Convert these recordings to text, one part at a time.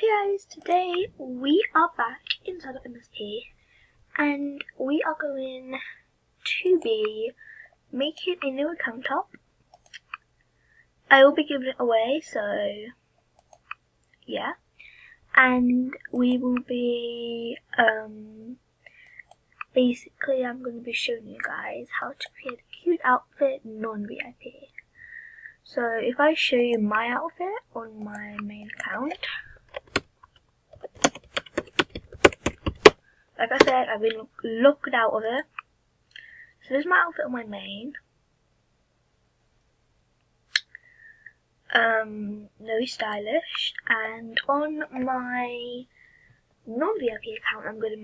Hey guys, today we are back inside of MSP and we are going to be making a new account up. I will be giving it away, so yeah. And we will be, basically I'm going to be showing you guys how to create a cute outfit non-VIP. So if I show you my outfit on my main account, like I said, I've been locked out of it. So this is my outfit on my main. Very stylish. And on my non-VIP account I'm going to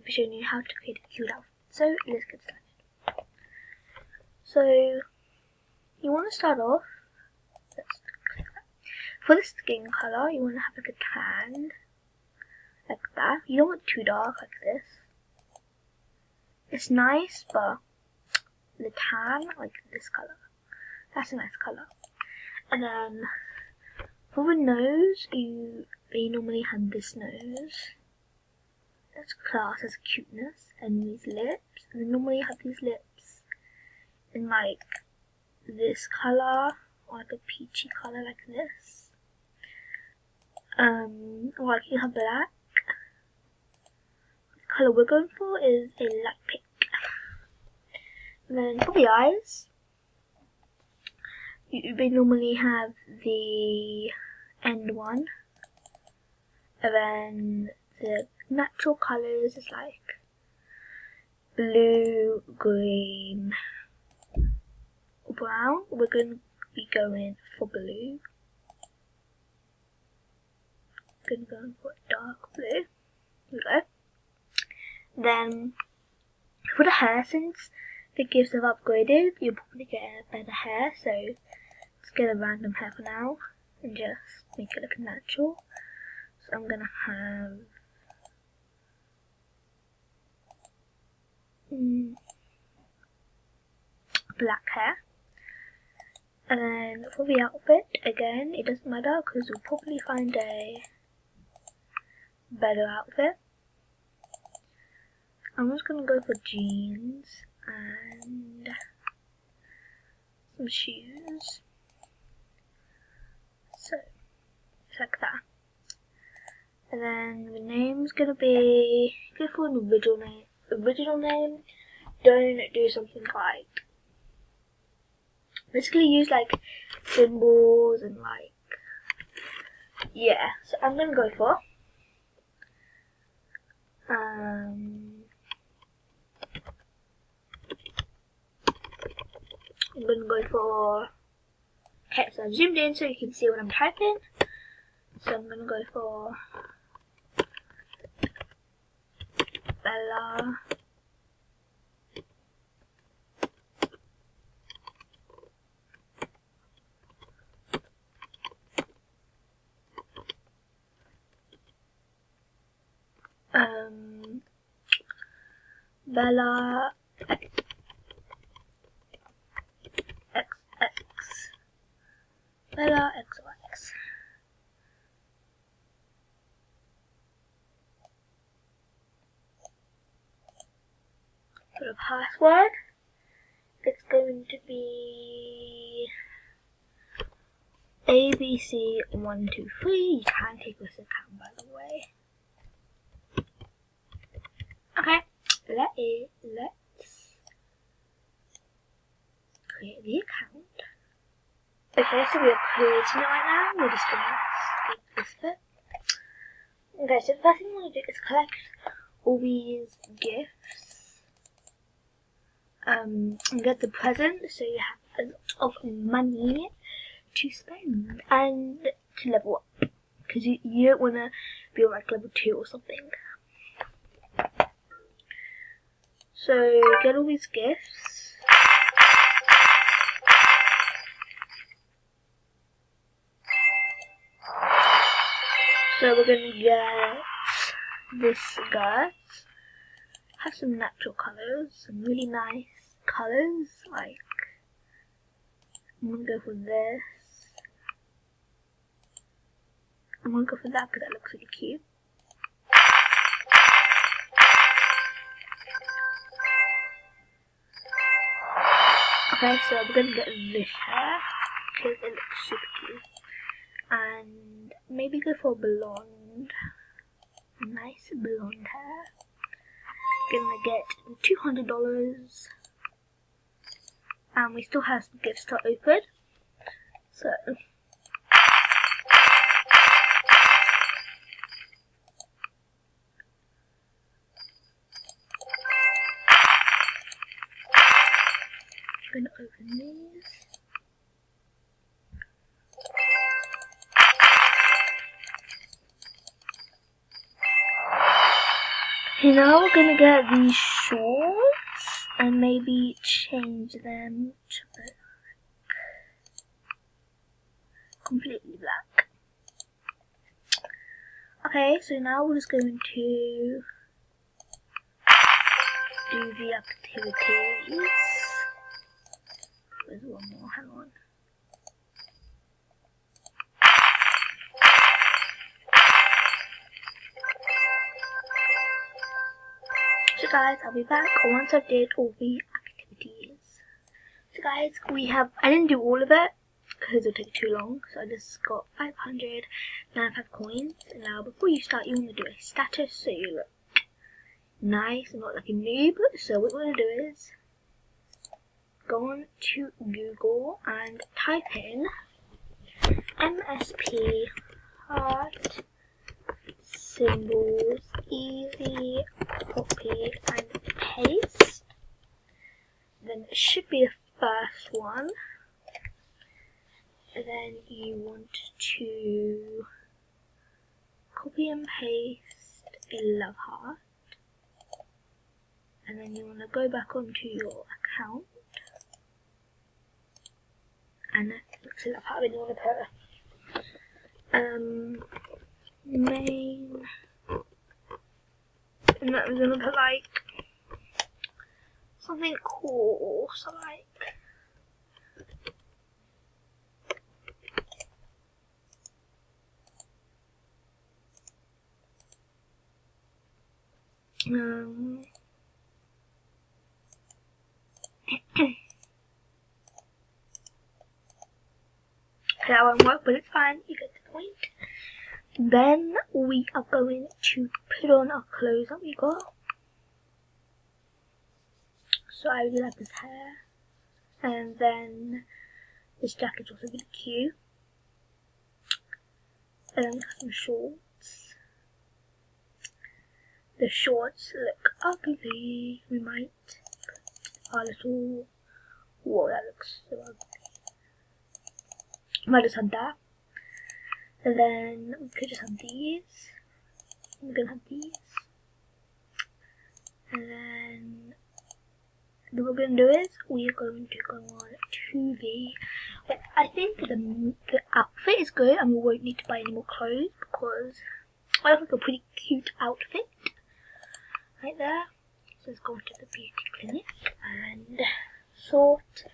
be showing you how to create a cute outfit. So let's get started. So you want to start off, for the skin colour you want to have like a tan, like that. You don't want too dark like this. It's nice, but the tan, like this colour, that's a nice colour. And then for the nose, they normally have this nose. That's class as cuteness. And these lips, they normally have these lips in like this colour, or like a peachy colour like this. Or like you have black. The colour we're going for is a light pink. And then for the eyes, they normally have the end one, and then the natural colours is like blue, green, brown. We're going to be going for blue. Going to go for a dark blue. Here we go. Then for the hair, since the gifts have upgraded, you'll probably get a better hair, so let's get a random hair for now and just make it look natural. So I'm gonna have black hair. And then for the outfit, again, it doesn't matter because we'll probably find a better outfit. I'm just gonna go for jeans and some shoes. So it's like that. And then the name's gonna be, go for an original name. Original name, don't do something like, basically use like symbols and like, yeah. So I'm gonna go for okay, so I've zoomed in so you can see what I'm typing. So I'm gonna go for Bella Bella XX Bella XOX. For the password, it's going to be ABC123. You can take this account, by the way. Okay, let's create the account. Okay, so we are creating it right now. We're just gonna skip this bit. Okay, so the first thing we want to do is collect all these gifts. And get the present so you have a lot of money to spend and to level up. Because you don't want to be on like level 2 or something. So get all these gifts. So we're going to get this skirt. Has some natural colours, some really nice colours. Like, I'm going to go for this. I'm gonna go for that because that looks really cute. Okay, so we're gonna get this hair because it looks super cute. And maybe go for blonde. Nice blonde hair. Gonna get $200. And we still have some gifts to open. So I'm gonna open these. Okay, now we're gonna get these shorts and maybe change them to completely black. Okay, so now we're just going to do the activities. There's one more, hang on. So guys, I'll be back once I've did all the activities. So guys, I didn't do all of it because it would take too long, so I just got 595 coins. And now before you start, you want to do a status so you look nice and not like a noob. So what we're going to do is go on to Google and type in MSP heart symbols easy copy and paste. Then it should be the first one. And then you want to copy and paste a love heart. And then you want to go back onto your account and select love heart. And you want to put main, and that was gonna put like something cool, so like that won't work, but it's fine, you get the point. Then we are going to put on our clothes that we got. So I really like this hair. And then this jacket's also really cute. And then we got some shorts. The shorts look ugly. We might put our little... Whoa, that looks so ugly. Might just have that. And then we could just have these. We're gonna have these. And then what we're gonna do is we are going to go on to the. But I think the outfit is good, and we won't need to buy any more clothes because I have like a pretty cute outfit right there. So let's go to the beauty clinic and sort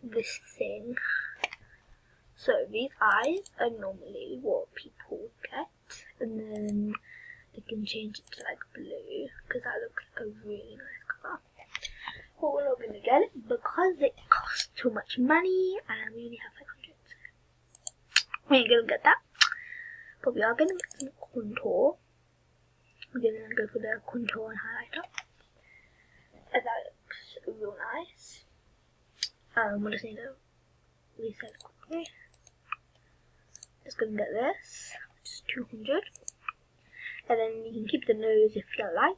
this thing. So these eyes are normally what people get, and then they can change it to like blue because that looks like a really nice colour. But we're not going to get it because it costs too much money and we only have 500. So we ain't going to get that. But we are going to get some contour. We're going to go for the contour and highlighter. And that looks real nice. We'll just need to reset quickly. Just gonna get this, which is 200. And then you can keep the nose if you like.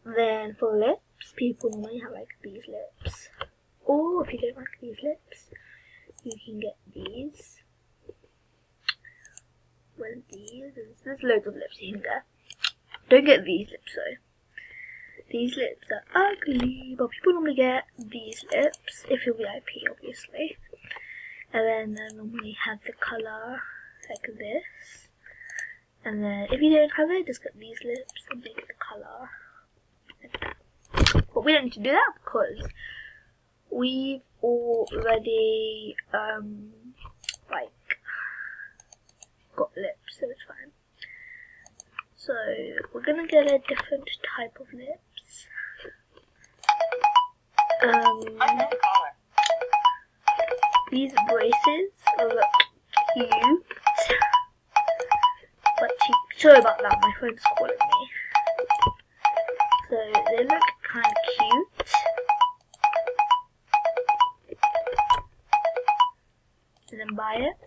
Then for lips, people normally have like these lips. Or if you don't like these lips, you can get these. Well, there's loads of lips you can get. Don't get these lips though. These lips are ugly, but people normally get these lips if you're VIP, obviously. And then they normally have the colour like this. And then if you don't have it, just get these lips and make the colour like that. But we don't need to do that because we've already got lips, so it's fine. So we're gonna get a different type of lips. These braces look cute, but sorry about that, my phone's calling me. So they look kind of cute. And then buy it.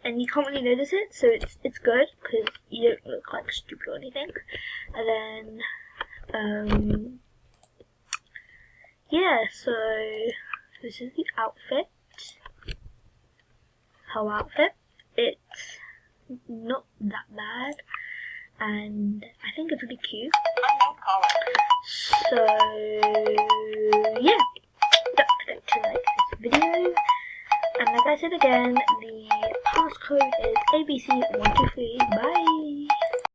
And you can't really notice it, so it's good because you don't look like stupid or anything. And then yeah, so this is the outfit. Whole outfit. It's not that bad, and I think it's really cute. So yeah, don't forget to like this video. And like I said again, the passcode is ABC123.